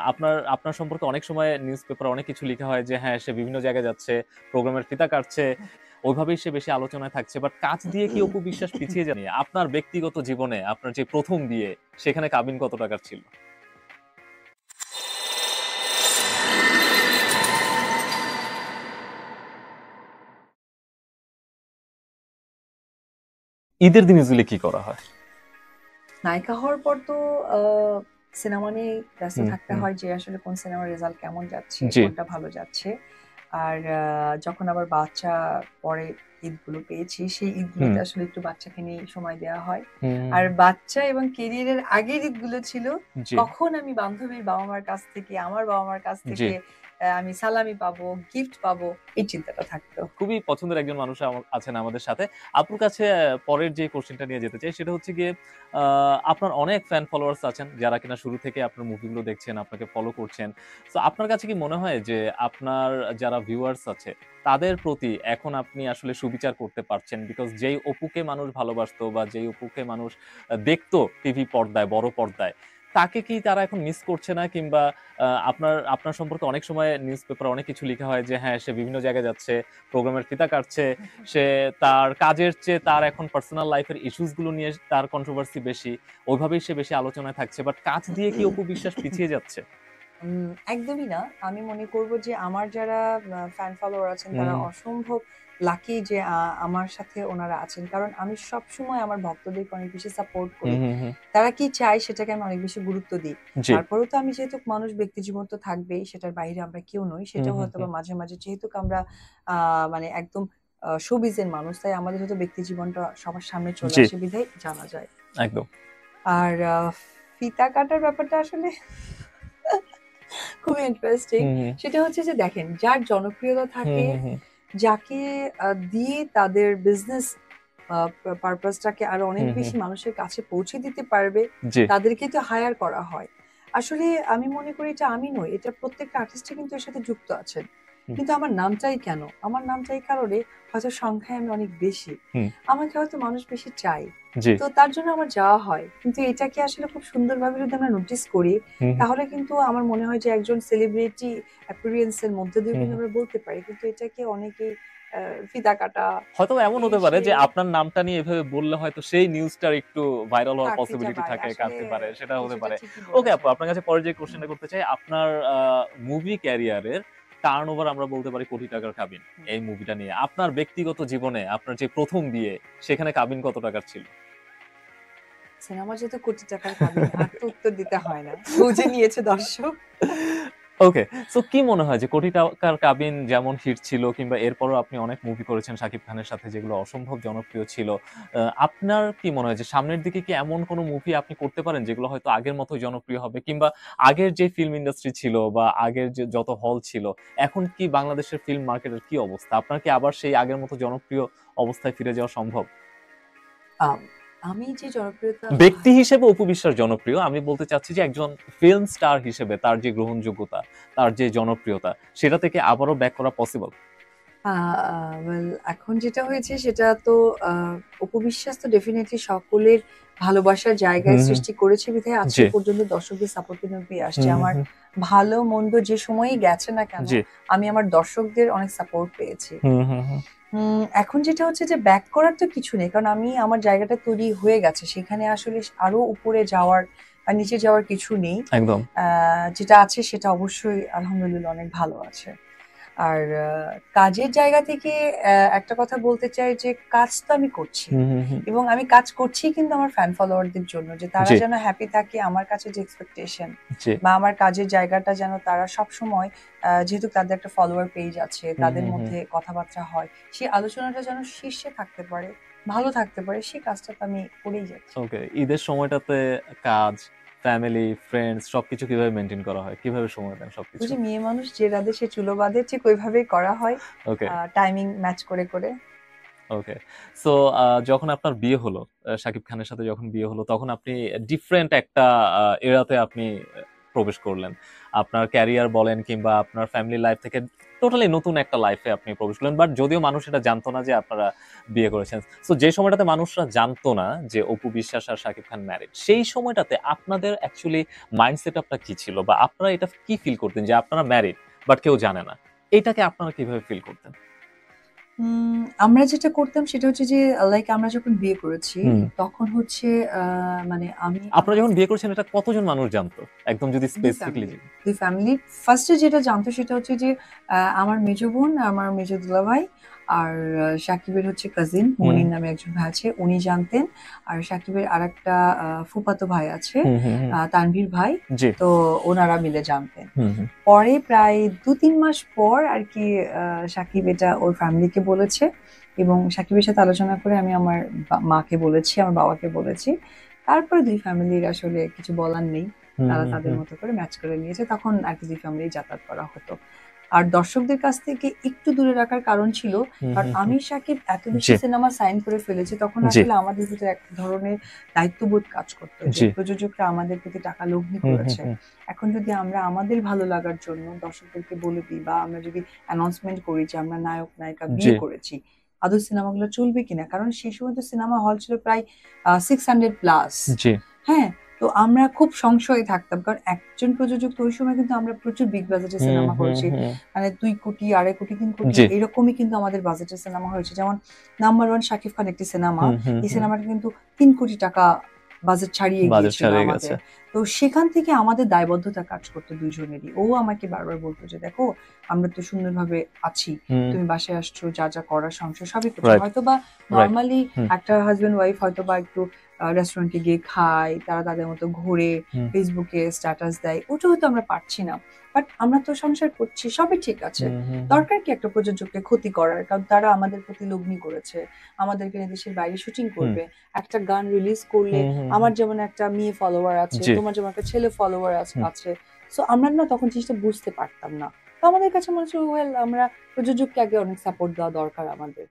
আপনার আপনার সম্পর্কে অনেক সময় নিউজ পেপারে অনেক কিছু লিখা হয় যে হ্যাঁ, সে বিভিন্ন জায়গায় যাচ্ছে, প্রোগ্রামের ফিতা কাটছে, ওইভাবেই সে বেশি আলোচনায় থাকছে। বাট কাজ দিয়ে কি অপু বিশ্বাস পিছিয়ে যায়নি? আপনার ব্যক্তিগত জীবনে আপনার যে ১ম বিয়ে, সেখানে কাবিন কত টাকার ছিল? ঈদের দিন ইউজুয়ালি কি করা হয়? নায়িকা হওয়ার পর তো আহ, সিনেমা নিয়ে ব্যস্ত হুম, থাকতে হুম। হয় যে আসলে কোন সিনেমার রেজাল্ট কেমন যাচ্ছে, জি। কোনটা ভালো যাচ্ছে। আর যখন আবার বাচ্চা পরে ঈদগুলো পেয়েছি, সেই হুম, ঈদগুলোতে আসলে একটু বাচ্চাকে নিয়ে সময় দেওয়া হয়। হুম। আর বাচ্চা এবং কেরিয়ারের আগের ঈদগুলো ছিল জি, কখন আমি বান্ধবীর বাবা মার কাছ থেকে, আমার বাবা মার কাছ জি। থেকে আমি সালামি পাবো, গিফট পাবো, এই চিন্তাটা থাকতো। খুবই পছন্দের একজন মানুষ আছেন আমাদের সাথে। আপুর কাছে পরের যে কোশ্চেনটা নিয়ে যেতে চাই সেটা হচ্ছে গিয়ে আ আপনার অনেক ফ্যান ফলোয়ার্স আছেন যারা কিনা শুরু থেকে আপনার মুভিগুলো দেখছেন, আপনাকে ফলো করছেন। সো আপনার কাছে কি মনে হয় যে আপনার যারা ভিউয়ার্স আছে তাদের প্রতি এখন আপনি আসলে সুবিচার করতে পারছেন? বিকজ যেই অপুকে মানুষ ভালোবাসতো বা যেই অপুকে মানুষ দেখতো টিভি পর্দায়, বড় পর্দায়, তাকে কি তারা এখন মিস করছে না? কিংবা আপনার আপনার সম্পর্কে অনেক সময় নিউজ পেপারে অনেক কিছু লিখা হয় যে হ্যাঁ, সে বিভিন্ন জায়গায় যাচ্ছে, প্রোগ্রামের ফিতা কাটছে। সে তার কাজের চেয়ে তার এখন পার্সোনাল লাইফের ইস্যুস গুলো নিয়ে তার কন্ট্রোভার্সি বেশি। ওইভাবেই সে বেশি আলোচনায় থাকছে। বাট কাজ দিয়ে কি অপু বিশ্বাস পিছিয়ে যাচ্ছে? একদমই না। আমি মনে করব যে আমার যারা ফ্যান ফলোয়ার আছেন তারা হুম, অসম্ভব লাকি যে আমার সাথে ওনারা আছেন। কারণ আমি সবসময় আমার ভক্তদেরকে অনেক বেশি সাপোর্ট হুম, করি। হুম, হুম। তারা কি চায় সেটাকে আমি অনেক বেশি গুরুত্ব দিই। জি। তারপরেও তো আমি যেহেতু মানুষ, ব্যক্তি জীবন তো থাকবেই, সেটার বাইরে আমরা কেউ নই। হুম, সেটাও হুম, হয়তোবা হুম। মাঝে, মাঝে যেহেতু আমরা মানে একদম শোবিজের মানুষ, তাই আমাদের হয়তো ব্যক্তি জীবনটা সবার সামনে চলে জি, আসে বিধায় জানা যায়। একদম। আর ফিতা কাটার ব্যাপারটা আসলে খুবই ইন্টারেস্টিং। হুম, হুম, সেটা হচ্ছে যে দেখেন, যার জনপ্রিয়তা হুম, থাকে, হুম, হুম। যাকে দিয়ে তাদের বিজনেস পারপাসটাকে আরো অনেক হুম, হুম। বেশি মানুষের কাছে পৌঁছে দিতে পারবে, জি। তাদেরকে তো হায়ার করা হয়। আসলে আমি মনে করি এটা আমি নই, এটা প্রত্যেকটা আর্টিস্টই কিন্তু এর সাথে যুক্ত আছেন। হুম, কিন্তু আমার নামটাই কেন? আমার নামটা এই কারণে, হয়তো সংখ্যায় আমি অনেক বেশি। হুম। আমাকে হয়তো মানুষ বেশি চায়। জি। তো তার জন্য আমার যাওয়া হয়। কিন্তু এটাকে আসলে খুব সুন্দরভাবে যদি আমরা নোটিস করি, হুম, হুম, তাহলে কিন্তু আমার মনে হয় যে একজন সেলিব্রিটি অ্যাপিয়ারেন্স এর মধ্যে দিয়েও হুম, কিন্তু হুম। আমরা বলতে পারি। কিন্তু এটাকে অনেকেই ফিতা কাটা, হয়তোবা এমন এই হতে পারে যে সেই আপনার নামটা নিয়ে এভাবে বললে হয়তো সেই নিউজটার একটু ভাইরাল হওয়ার কাটতিটা পসিবিলিটি বাড়ে। থাকে, আসলে কাটতে পারে। সেটা হতে কিছুটা পারে। ঠিকই ওকে আপু, বলেছেন। আপনার কাছে পরে যে হুম, কোয়েশ্চেনটা করতে চাই, আপনার মুভি ক্যারিয়ারের টার্নওভার আমরা বলতে পারি কোটি টাকার কাবিন। হুম। এই মুভিটা নিয়ে। আপনার ব্যক্তিগত জীবনে আপনার যে ১ম বিয়ে, সেখানে কাবিন কত টাকার ছিল? সিনেমা যেহেতু কোটি টাকার কাবিন, আর তো উত্তর দিতে হয় না। বুঝে নিয়েছে দর্শক। ওকে। সো কি মনে হয় যে কোটি টাকার কাবিন যেমন হিট ছিল কিংবা এরপরও আপনি অনেক মুভি করেছেন শাকিব খানের সাথে যেগুলো অসম্ভব জনপ্রিয় ছিল। আপনার কি মনে হয় যে সামনের দিকে কি এমন কোন মুভি আপনি করতে পারেন যেগুলো হয়তো আগের মতোই জনপ্রিয় হবে? কিংবা আগের যে ফিল্ম ইন্ডাস্ট্রি ছিল বা আগের যে যত হল ছিল, এখন কি বাংলাদেশের ফিল্ম মার্কেটের কি অবস্থা? আপনার কি আবার সেই আগের মতো জনপ্রিয় অবস্থায় ফিরে যাওয়া সম্ভব? আম আমি যে জনপ্রিয়তা ব্যক্তি হিসেবে অপু বিশ্বাস জনপ্রিয়। আমি বলতে চাচ্ছি যে একজন ফিল্ম স্টার হিসেবে তার যে গ্রহণযোগ্যতা, তার যে জনপ্রিয়তা, সেটা থেকে আবারও ব্যাক করা পসিবল? আ আ ওয়েল, এখন যেটা হয়েছে সেটা তো আ অপু বিশ্বাস তো ডেফিনিটলি সকলের ভালোবাসার জায়গায় হুম, হুম। সৃষ্টি করেছে বিধায় আজকে জি। পর্যন্ত দর্শকদের সাপোর্ট কিন্তু পেয়ে আসছে। হুম, আমার হুম। ভালো মন্দ যে সময়ই গেছে না কেন, জি। আমি আমার দর্শকদের অনেক সাপোর্ট পেয়েছি। হুম, হুম, হুম। এখন যেটা হচ্ছে যে ব্যাক করার তো কিছু নেই। কারণ আমি আমার জায়গাটা তৈরি হয়ে গেছে। সেখানে আসলে আরো উপরে যাওয়ার বা নিচে যাওয়ার কিছু নেই। একদম। আ যেটা আছে সেটা অবশ্যই আলহামদুলিল্লাহ অনেক ভালো আছে। আর কাজের জায়গা থেকে একটা কথা বলতে চাই যে কাজ তো আমি করছি। হুম, হুম, হুম। এবং আমি কাজ করছি কিন্তু আমার ফ্যান ফলোয়ারদের জন্য। যে তারা জি, যেন হ্যাপি থাকে, আমার কাছে যে এক্সপেকটেশন জি। বা আমার কাজের জায়গাটা যেন তারা সবসময়, যেহেতু তাদের একটা ফলোয়ার পেজ আছে, হুম, তাদের হুম, হুম। মধ্যে কথাবার্তা হয়। সেই আলোচনাটা যেন শীর্ষে থাকতে পারে, ভালো থাকতে পারে, সেই কাজটা তো আমি করেই যাচ্ছি। ওকে। ঈদের সময়টাতে কাজ, ফ্যামিলি, ফ্রেন্ডস সবকিছু কিভাবে মেইনটেইন করা হয়? কিভাবে সময় দেন ওই সবকিছু? যে মেয়ে মানুষ যে রাঁধে সে চুলো বাঁধে, ঠিক ওইভাবেই করা হয়। ওকে, টাইমিং ম্যাচ করে, করে। ওকে। সো যখন আপনার বিয়ে হলো, শাকিব খানের সাথে যখন বিয়ে হলো, তখন আপনি ডিফারেন্ট একটা এরাতে আপনি প্রবেশ করলেন। আপনার ক্যারিয়ার বলেন কিংবা আপনার ফ্যামিলি লাইফ থেকে টোটালি নতুন একটা লাইফে আপনি প্রবেশ করলেন, বাট যদিও মানুষ এটা জানতো না যে আপনারা বিয়ে করেছেন। সো যে সময়টাতে মানুষরা জানতো না যে অপু বিশ্বাস আর শাকিব খান ম্যারিড, সেই সময়টাতে আপনাদের অ্যাকচুয়ালি মাইন্ড সেট আপটা কি ছিল, বা আপনারা এটা কি ফিল করতেন যে আপনারা ম্যারিড বাট কেউ জানে না? এটাকে আপনারা কিভাবে ফিল করতেন? আমরা যেটা করতাম সেটা হচ্ছে যে লাইক আমরা যখন বিয়ে করেছি হুম। তখন হচ্ছে মানে আমি আপনারা যখন বিয়ে করেছেন এটা কতজন মানুষ জানতো? একদম যদি স্পেসিফিকলি দুই ফ্যামিলি ফার্স্টে যেটা জানতো সেটা হচ্ছে যে আমার মেজো বোন, আমার মেজো দুলাভাই আর সাকিবের হচ্ছে কাজিন মনির নামে একজন ভাই আছে, উনি জানতেন। আর সাকিবের আরেকটা ফুফাতো ভাই আছে, হুম, হুম, হুম। তানভীর ভাই। জি। তো ওনারা মিলে জানতেন। হুম, হুম। পরে প্রায় ২-৩ মাস পর আর কি সাকিব এটা ওর ফ্যামিলিকে বলেছে, এবং সাকিবের সাথে আলোচনা করে আমি আমার মাকে বলেছি, আমার বাবাকে বলেছি। তারপরে দুই ফ্যামিলির আসলে কিছু বলার নেই, হুম, তারা হুম, তাদের হুম। মতো করে ম্যাচ করে নিয়েছে। তখন আর কি দুই ফ্যামিলি যাতায়াত করা হতো। আর দর্শকদের কাছ থেকে একটু দূরে রাখার কারণ ছিল, হুম, কারণ হুম, আমি হুম। সাকিব এত বেশি জি, সিনেমা সাইন করে ফেলেছি, তখন জি, আসলে আমাদের ভিতরে এক ধরনের দায়িত্ববোধ কাজ করতো যে জি। প্রযোজকরা আমাদের প্রতি টাকা লগ্নি হুম, হুম, করেছে। হুম। এখন যদি আমরা আমাদের ভালো লাগার জন্য দর্শকদেরকে বলে দিই, বা আমরা যদি অ্যানাউন্সমেন্ট করি যে আমরা নায়ক নায়িকা জি, বিয়ে করেছি, আদৌ সিনেমাগুলো চলবে কিনা? কারণ সেই সময় তো সিনেমা হল ছিল প্রায় 600 প্লাস। জি। হ্যাঁ? তো আমরা খুব সংশয়ে থাকতাম। কারণ একজন প্রযোজক তো ওই সময় কিন্তু আমরা প্রচুর বিগ বাজেটের হুম, সিনেমা হুম, করেছি। হুম। মানে ২ কোটি, ২.৫ কোটি, ৩ কোটি জি। এরকমই কিন্তু আমাদের বাজেটের সিনেমা হয়েছে। যেমন নাম্বার 1 শাকিব খান একটি সিনেমা। হুম, হুম, এই হুম। সিনেমাটা কিন্তু ৩ কোটি টাকা বাজেট ছাড়িয়ে বাজেট গিয়েছিল ছাড়িয়ে গেছে। আমাদের। তো সেখান থেকে আমাদের দায়বদ্ধতা কাজ করত দুজনেরই। ও আমাকে বারবার বলত যে, "দেখো, আমরা তো সুন্দরভাবে আছি। হুম, তুমি বাসায় আসছো, যা, যা করার সংসার সবই করছো।" রাইট, হয়তোবা রাইট। নরমালি হুম, একটা হাসব্যান্ড ওয়াইফ হয়তোবা একটু রেস্টুরেন্টে গিয়ে খায়, তারা তাদের মতো ঘোরে, হুম, ফেসবুকে স্ট্যাটাস দেয়। ওটা হয়তো আমরা পারছি না। বাট আমরা তো সংসার করছি, সবই ঠিক আছে। হুম, হুম, হুম। দরকার কি একটা প্রযোজককে ক্ষতি করার? কারণ তারা আমাদের প্রতি লগ্নি করেছে। আমাদেরকে নিয়ে দেশের বাইরে শুটিং হুম, করবে। একটা গান রিলিজ করলে হুম, হুম, আমার হুম। যেমন একটা মেয়ে ফলোয়ার আছে, জি। তোমার যেমন একটা ছেলে ফলোয়ার হুম। আছে। সো আমরা না তখন জিনিসটা বুঝতে পারতাম না। তো আমাদের কাছে মনে হচ্ছে ওয়েল আমরা প্রযোজককে আগে অনেক সাপোর্ট দেওয়া দরকার আমাদের।